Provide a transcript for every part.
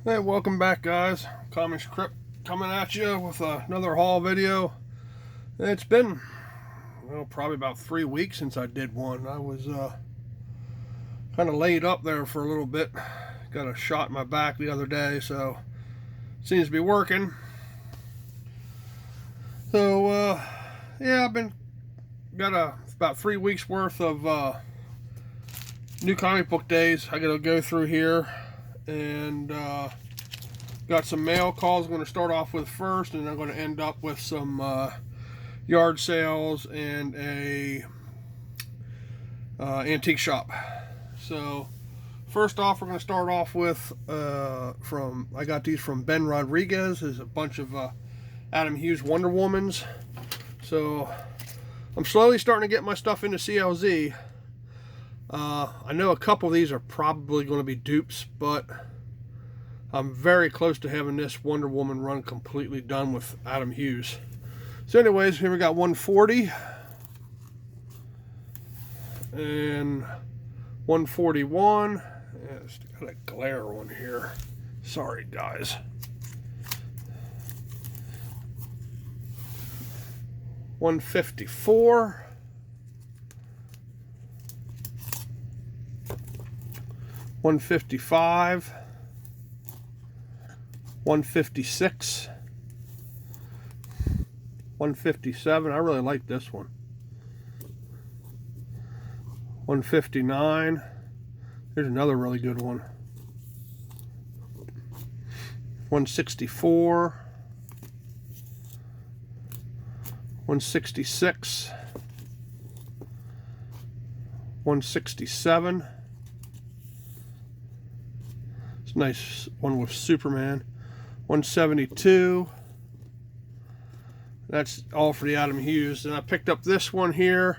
Hey, welcome back, guys. Comics Crypt coming at you with another haul video. It's been, well, probably about 3 weeks since I did one. I was kind of laid up there for a little bit. Got a shot in my back the other day, so seems to be working. So, yeah, I've been got about 3 weeks worth of new comic book days I got to go through here. And got some mail calls I'm going to start off with first, and I'm going to end up with some yard sales and a antique shop. So first off, we're going to start off with I got these from Ben Rodriguez. There's a bunch of Adam Hughes Wonder Womans. So I'm slowly starting to get my stuff into CLZ. I know a couple of these are probably going to be dupes, but I'm very close to having this Wonder Woman run completely done with Adam Hughes. So anyways, here we got 140 and 141. Yeah, it's got a glare one here. Sorry, guys. $154. 155, 156, 157. I really like this one. 159. Here's another really good one. 164, 166, 167. It's a nice one with Superman. 172. That's all for the Adam Hughes. And I picked up this one here.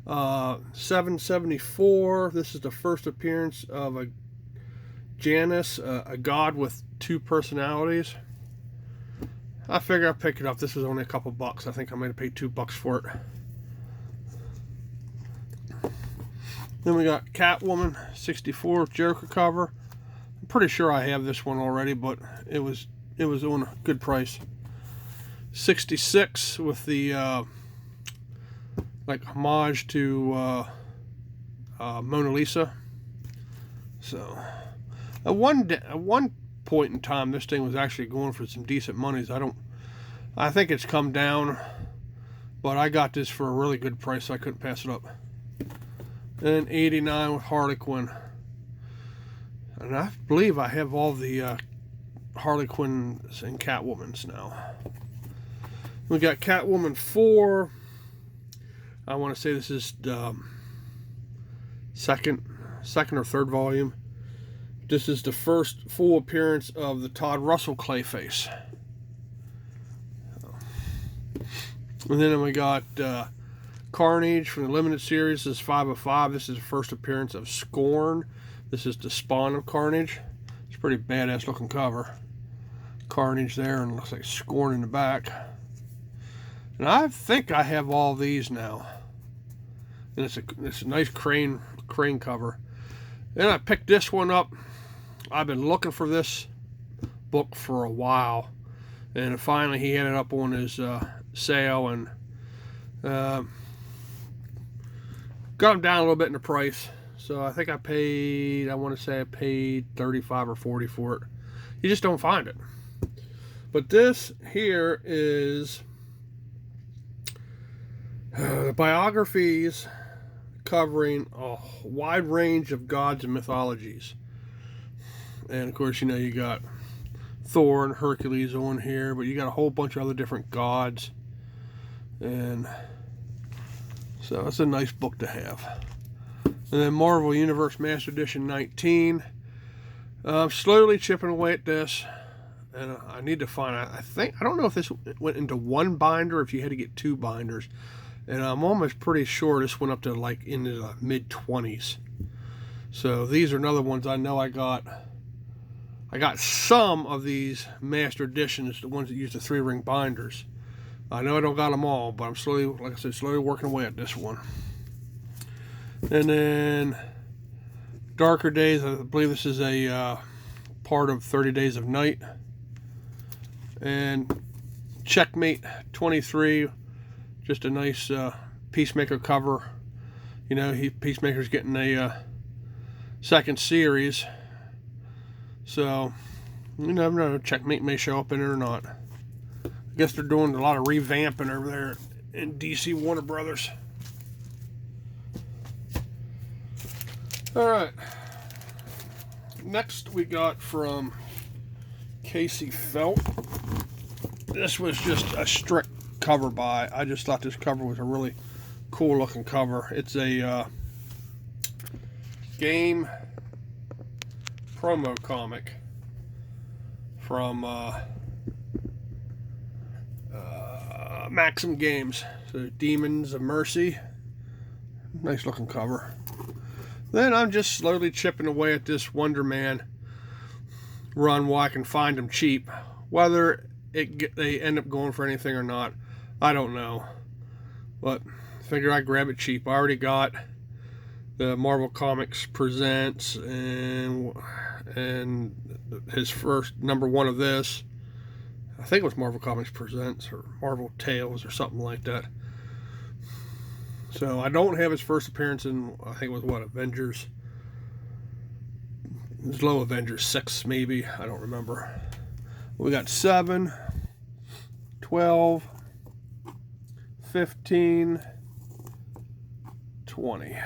774. This is the first appearance of a Janus, a god with two personalities. I figure I'll pick it up. This was only a couple bucks. I think I might have paid $2 for it. Then we got Catwoman 64 Joker cover. Pretty sure I have this one already, but it was on a good price. 66 with the like homage to Mona Lisa. So at one point in time, this thing was actually going for some decent monies. I think it's come down, but I got this for a really good price, so I couldn't pass it up. And 89 with Harley Quinn. And I believe I have all the Harley Quinns and Catwomans now. We got Catwoman 4. I want to say this is the second or third volume. This is the first full appearance of the Todd Russell Clayface. And then we got Carnage from the limited series. This is 505. This is the first appearance of Scorn. This is the Spawn of Carnage. It's a pretty badass looking cover. Carnage there, and looks like Scorn in the back. And I think I have all these now. And it's a nice crane cover. Then I picked this one up. I've been looking for this book for a while, and finally he had it up on his sale, and got him down a little bit in the price. So I think I want to say I paid 35 or 40 for it. You just don't find it. But this here is the biographies covering a wide range of gods and mythologies. And of course, you got Thor and Hercules on here, but you got a whole bunch of other different gods. And so it's a nice book to have. And then Marvel Universe Master Edition 19. I'm slowly chipping away at this. And I need to find, I don't know if this went into one binder or if you had to get two binders. And I'm almost pretty sure this went up to like into the mid-20s. So these are another ones I know I got. I got some of these Master Editions, the ones that use the 3-ring binders. I know I don't got them all, but I'm slowly, like I said, slowly working away at this one. And then Darker Days, I believe this is a part of 30 Days of Night. And Checkmate 23, just a nice Peacemaker cover. You know, Peacemaker's getting a second series, so you never know. Checkmate may show up in it or not. I guess they're doing a lot of revamping over there in DC Warner Brothers. All right. Next we got from Casey Felt. This was just a strict cover buy. I just thought this cover was a really cool looking cover. It's a game promo comic from Maxim Games. So Demons of Mercy. Nice looking cover. Then I'm just slowly chipping away at this Wonder Man run while I can find them cheap. Whether they end up going for anything or not, I don't know. But figure I'd grab it cheap. I already got the Marvel Comics Presents and his first #1 of this. I think it was Marvel Comics Presents or Marvel Tales or something like that. So I don't have his first appearance in, I think it was what, Avengers? It was low Avengers 6 maybe, I don't remember. We got 7, 12, 15, 20.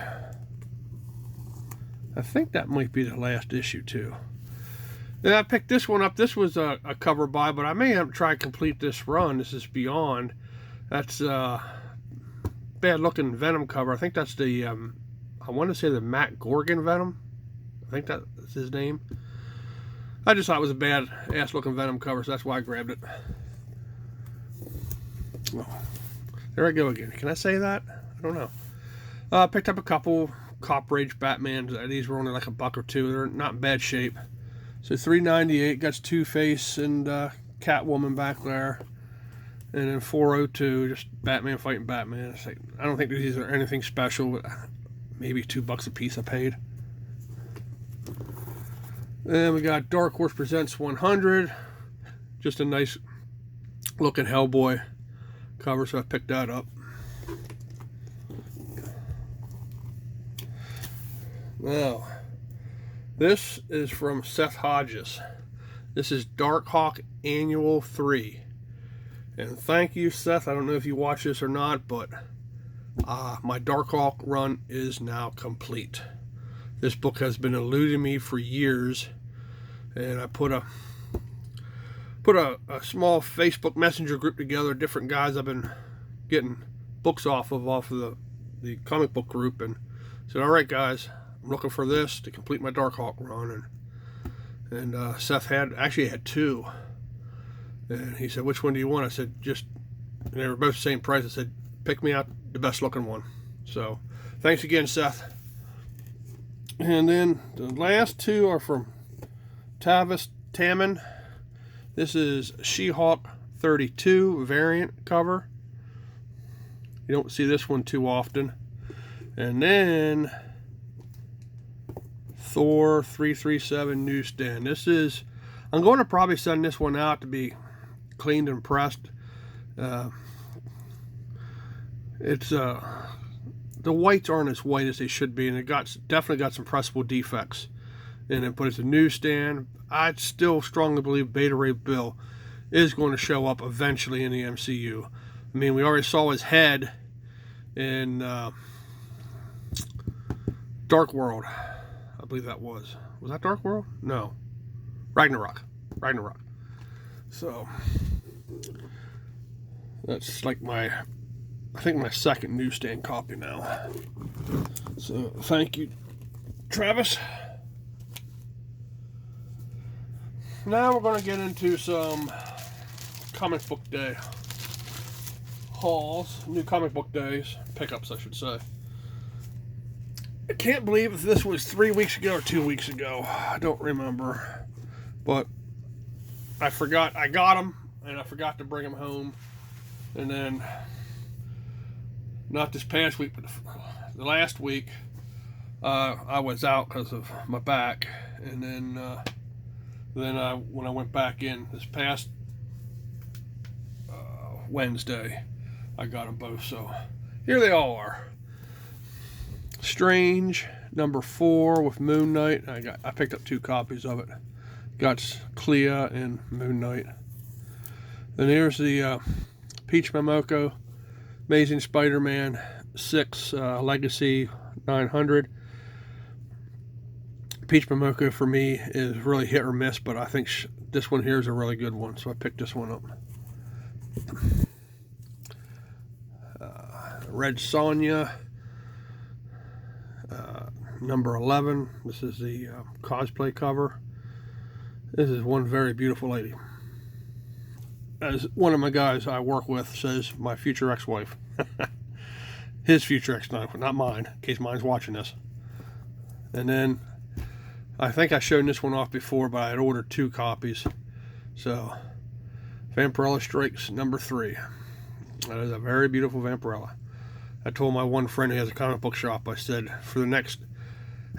I think that might be the last issue too. Then I picked this one up. This was a cover buy, but I may have to try to complete this run. This is Beyond. That's bad looking Venom cover. I think that's the I want to say the Matt Gorgon Venom. I think that's his name. I just thought it was a bad ass looking Venom cover, so that's why I grabbed it. Oh, there I go again. Can I say that? I don't know. Picked up a couple Cop Rage Batmans. These were only like $1 or $2. They're not in bad shape. So $3.98. Got Two-Face and Catwoman back there. And then $4.02, just Batman fighting Batman. It's like, I don't think these are anything special, but maybe $2 a piece I paid. Then we got Dark Horse Presents 100. Just a nice looking Hellboy cover, so I picked that up. Now, this is from Seth Hodges. This is Darkhawk Annual 3. And thank you, Seth. I don't know if you watch this or not, but my Darkhawk run is now complete. This book has been eluding me for years, and I put a small Facebook Messenger group together, different guys I've been getting books off of the comic book group, and said, all right guys, I'm looking for this to complete my Darkhawk run. And Seth actually had 2. And he said, which one do you want? I said, and they were both the same price. I said, pick me out the best looking one. So thanks again, Seth. And then the last 2 are from Tavis Tamman. This is She-Hulk 32 variant cover. You don't see this one too often. And then Thor 337 Newsstand. I'm going to probably send this one out to be cleaned and pressed. The whites aren't as white as they should be, and it definitely got some pressable defects in it, but it's a newsstand. I still strongly believe Beta Ray Bill is going to show up eventually in the MCU. I mean, we already saw his head in Dark World. I believe that was that Dark World? No. Ragnarok. So that's like I think my second newsstand copy now. So thank you, Travis. Now we're going to get into some comic book day hauls, new comic book days, pickups I should say. I can't believe if this was 3 weeks ago or 2 weeks ago. I don't remember. But I forgot I got them, and I forgot to bring them home. And then, not this past week, but the last week, I was out because of my back. And then Then when I went back in this past Wednesday, I got them both. So here they all are. Strange #4 with Moon Knight. I picked up 2 copies of it. Got Clea and Moon Knight. Then here's the Peach Momoko Amazing Spider-Man 6 Legacy 900. Peach Momoko for me is really hit or miss, but I think this one here is a really good one, so I picked this one up. Red Sonja #11. This is the cosplay cover. This is one very beautiful lady. As one of my guys I work with says, my future ex-wife. His future ex-wife, not mine, in case mine's watching this. And then, I think I showed this one off before, but I had ordered 2 copies. So, Vampirella Strikes #3. That is a very beautiful Vampirella. I told my one friend who has a comic book shop, I said, for the next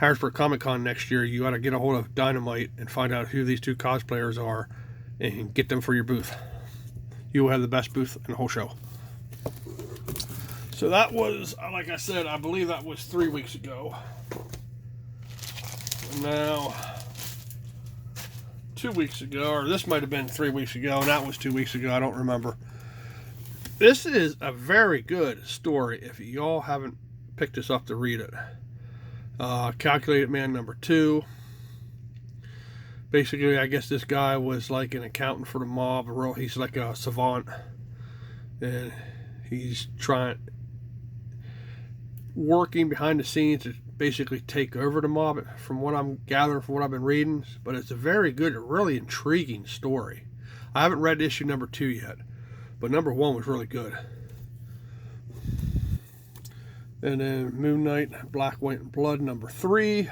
Harrisburg Comic Con next year, you got to get a hold of Dynamite and find out who these 2 cosplayers are and get them for your booth. You will have the best booth in the whole show. So that was, like I said, I believe that was 3 weeks ago. Now, 2 weeks ago, or this might have been 3 weeks ago, and that was 2 weeks ago, I don't remember. This is a very good story if y'all haven't picked this up to read it. Calculated Man #2. Basically, I guess this guy was like an accountant for the mob. He's like a savant, and he's working behind the scenes to basically take over the mob, from what I'm gathering from what I've been reading. But it's a very good, really intriguing story. I haven't read issue #2 yet, but #1 was really good. And then Moon Knight, Black, White, and Blood #3.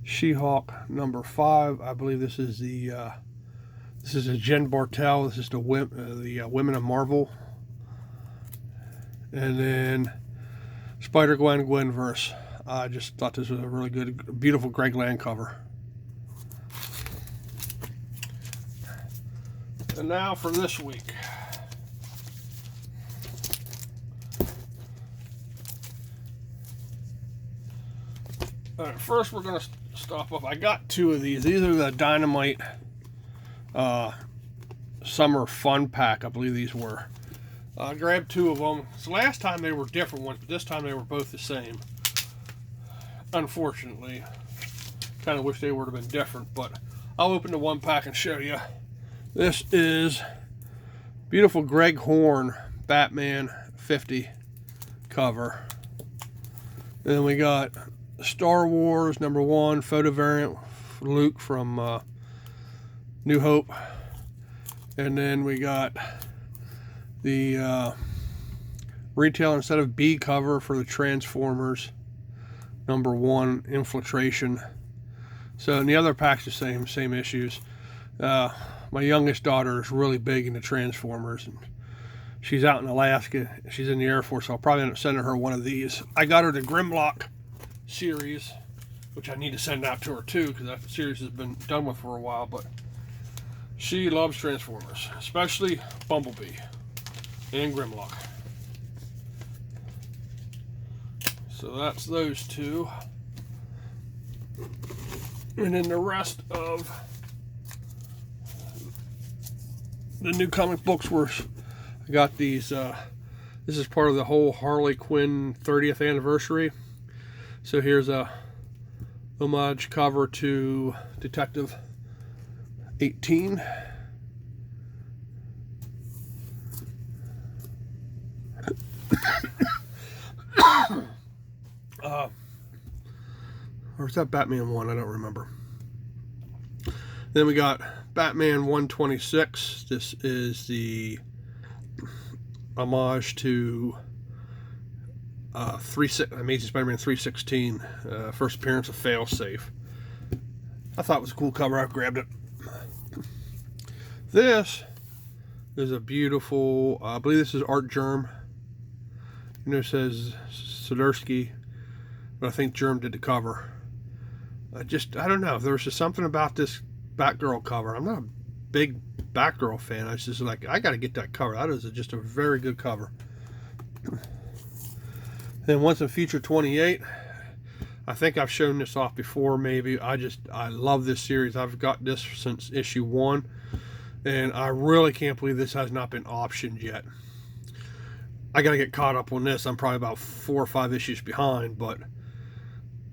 She-Hulk #5. I believe this is a Jen Bartel. This is the Women of Marvel. And then Spider-Gwen, Gwenverse. I just thought this was a really good, beautiful Greg Land cover. And now for this week. Alright, first we're going to stop off. I got 2 of these. These are the Dynamite Summer Fun Pack, I believe these were. I grabbed 2 of them. So last time they were different ones, but this time they were both the same. Unfortunately. Kind of wish they would have been different, but I'll open the 1 pack and show you. This is beautiful Greg Horn Batman 50 cover. And then we got Star Wars #1 photo variant, Luke from New Hope. And then we got the retail instead of B cover for the Transformers #1 Infiltration. So in the other packs, the same issues. My youngest daughter is really big into Transformers, and she's out in Alaska. She's in the Air Force, so I'll probably end up sending her one of these. I got her the Grimlock series, which I need to send out to her too, because that series has been done with for a while, but she loves Transformers, especially Bumblebee and Grimlock. So that's those 2. And then the rest of the new comic books were, I got these, this is part of the whole Harley Quinn 30th anniversary. So here's a homage cover to Detective 18. Or is that Batman 1? I don't remember. Then we got Batman 126. This is the homage to Amazing Spider-Man 316, first appearance of Failsafe. I thought it was a cool cover. I grabbed it. This is a beautiful, I believe this is Art Germ. You know, it says Sodersky, but I think Germ did the cover. I don't know. There was just something about this Batgirl cover. I'm not a big Batgirl fan. I was just like, I got to get that cover. That is just a very good cover. Then Once and Future 28. I think I've shown this off before, maybe. I love this series. I've got this since issue 1. And I really can't believe this has not been optioned yet. I got to get caught up on this. I'm probably about 4 or 5 issues behind, but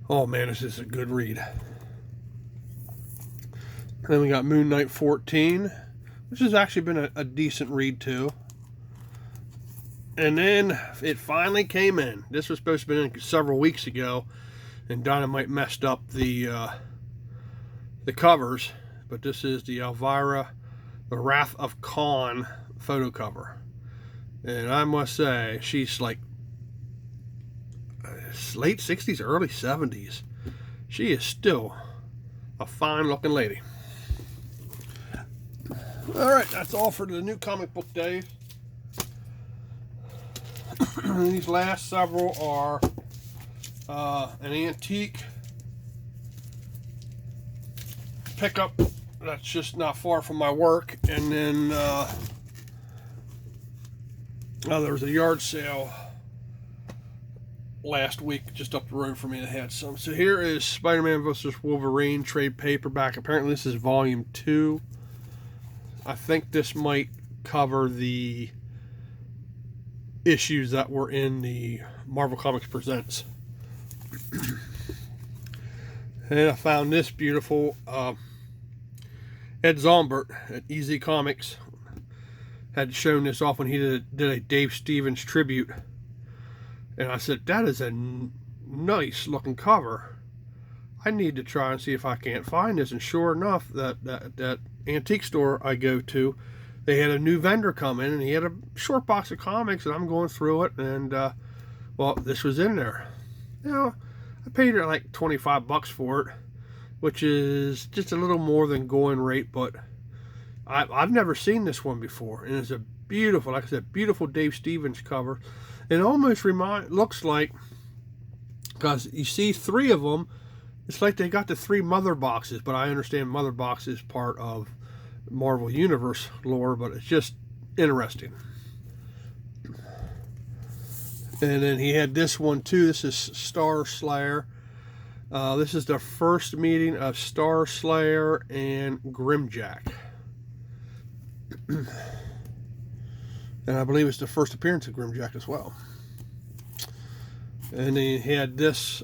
oh man, this is a good read. And then we got Moon Knight 14, which has actually been a decent read too. And then it finally came in. This was supposed to be in several weeks ago, and Dynamite messed up the covers. But this is the Elvira, the Wrath of Khan photo cover. And I must say, she's like late 60s, early 70s. She is still a fine looking lady. Alright, that's all for the new comic book days. These last several are an antique pickup that's just not far from my work, and then there was a yard sale last week just up the road from me that had some. So here is Spider-Man vs. Wolverine trade paperback. Apparently this is volume 2. I think this might cover the issues that were in the Marvel Comics Presents. And I found this beautiful Ed Zombert at Easy Comics had shown this off when he did a Dave Stevens tribute, and I said, that is a nice looking cover. I need to try and see if I can't find this. And sure enough, that antique store I go to, they had a new vendor come in, and he had a short box of comics, and I'm going through it, and well, this was in there. You know, I paid her like 25 bucks for it, which is just a little more than going rate, but I've never seen this one before, and it's a beautiful, like I said, beautiful Dave Stevens cover. It almost looks like, because you see 3 of them, it's like they got the 3 mother boxes, but I understand mother box is part of Marvel Universe lore, but it's just interesting. And then he had this one too. This is Star Slayer. This is the first meeting of Star Slayer and Grimjack. And I believe it's the first appearance of Grimjack as well. And he had this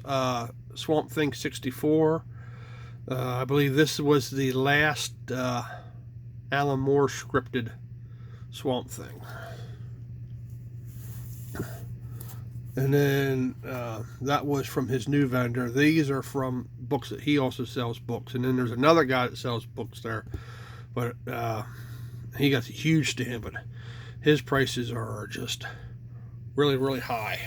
Swamp Thing 64. I believe this was the last Alan Moore scripted Swamp Thing. And then that was from his new vendor. These are from books that he also sells books. And then there's another guy that sells books there. But he got a huge stand, but his prices are just really, really high.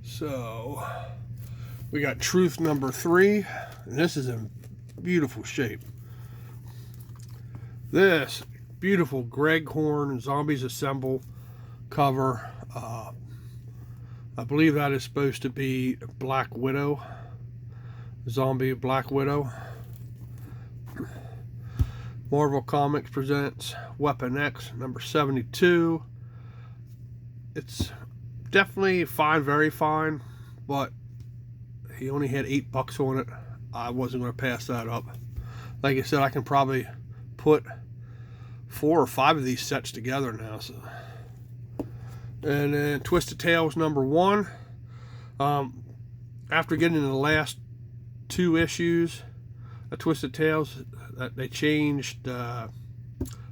So we got Truth number 3. And this is in beautiful shape. This beautiful Greg Horn Zombies Assemble cover. I believe that is supposed to be Black Widow. Zombie Black Widow. Marvel Comics presents Weapon X number 72. It's definitely fine, very fine, but he only had $8 on it. I wasn't going to pass that up. Like I said, I can probably put 4 or 5 of these sets together now. So. And then Twisted Tales number 1. After getting the last 2 issues of Twisted Tales, they changed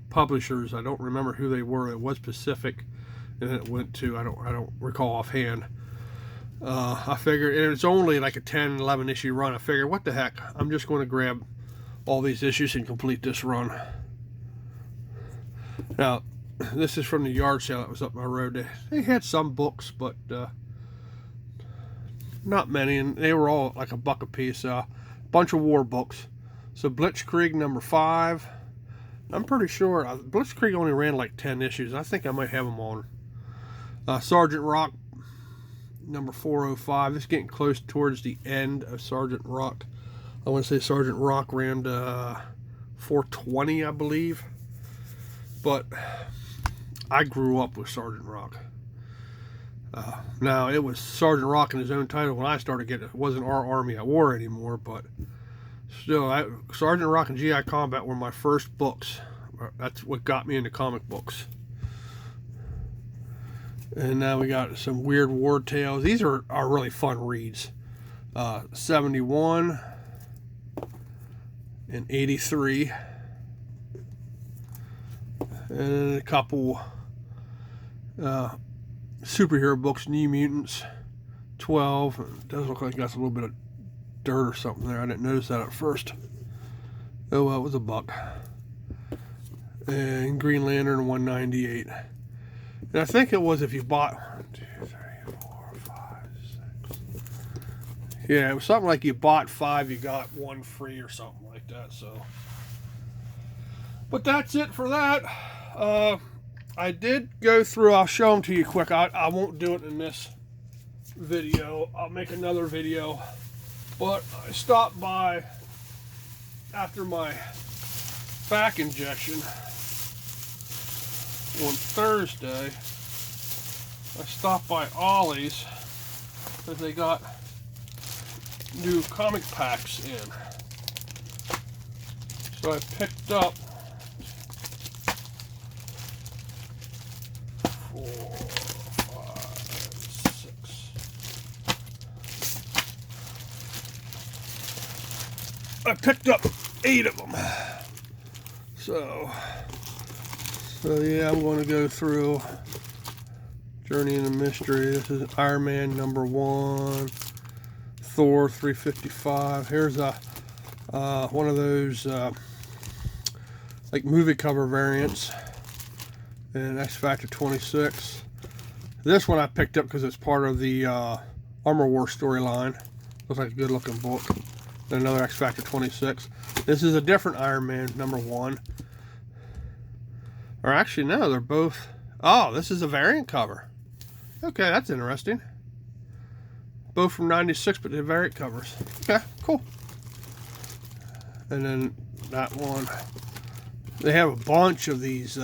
publishers. I don't remember who they were. It was Pacific, and then it went to I don't recall offhand. I figured, and it's only like a 10, 11 issue run. I figured, what the heck? I'm just going to grab all these issues and complete this run. Now, this is from the yard sale that was up my road. They had some books, but not many, and they were all like $1 a piece. Bunch of war books. So Blitzkrieg number 5. I'm pretty sure Blitzkrieg only ran like 10 issues. I think I might have them on. Sergeant Rock number 405. This is getting close towards the end of Sergeant Rock. I want to say Sergeant Rock ran to 420, I believe. But I grew up with Sergeant Rock. Now, it was Sergeant Rock in his own title when I started getting it. It wasn't our Army at War anymore, but still, Sergeant Rock and GI Combat were my first books. That's what got me into comic books. And now we got some weird war tales. These are really fun reads. 71 and 83. And a couple superhero books, New Mutants 12. It does look like it got a little bit of dirt or something there. I didn't notice that at first. Oh well, it was a buck. And Green Lantern 198. And I think it was if you bought 1, 2, 3, 4, 5, 6. Yeah, it was something like you bought 5, you got 1 free or something like that. So, but that's it for that. I did go through, I'll show them to you quick. I won't do it in this video. I'll make another video. But I stopped by after my back injection on Thursday. I stopped by Ollie's because they got new comic packs in. So I picked up 4, 5, 6. I picked up 8 of them. So yeah, I'm going to go through Journey into Mystery. This is Iron Man number 1, Thor 355. Here's a one of those like movie cover variants, and X Factor 26. This one I picked up because it's part of the Armor War storyline. Looks like a good looking book. Then another X Factor 26. This is a different Iron Man number 1. Or actually, no, they're both. Oh, this is a variant cover. Okay, that's interesting. Both from 96, but they're variant covers. Okay, cool. And then that one. They have a bunch of these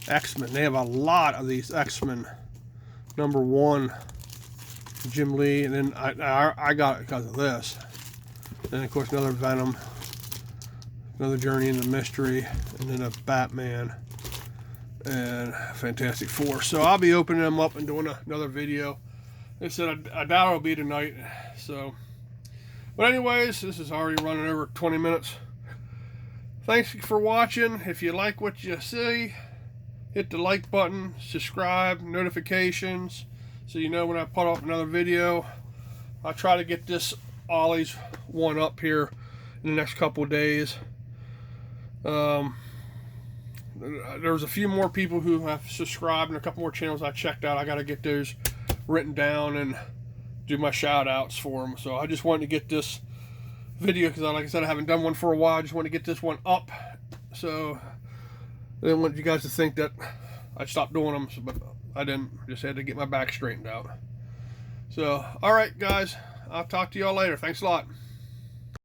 X-Men. They have a lot of these X-Men number 1 Jim Lee. And then I got it because of this. And of course, another Venom. Another Journey into Mystery. And then a Batman. And Fantastic Four. So I'll be opening them up and doing another video. Like I said, I doubt it'll be tonight. So, but anyways, this is already running over 20 minutes. Thanks for watching. If you like what you see, hit the like button, subscribe, notifications, so you know when I put up another video. I'll try to get this Ollie's one up here in the next couple of days. There's a few more people who have subscribed and a couple more channels I checked out. I got to get those written down and do my shout outs for them. So I just wanted to get this video because, like I said, I haven't done one for a while. I just want to get this one up. So I didn't want you guys to think that I stopped doing them, but I didn't. Just had to get my back straightened out. So, all right, guys. I'll talk to y'all later. Thanks a lot.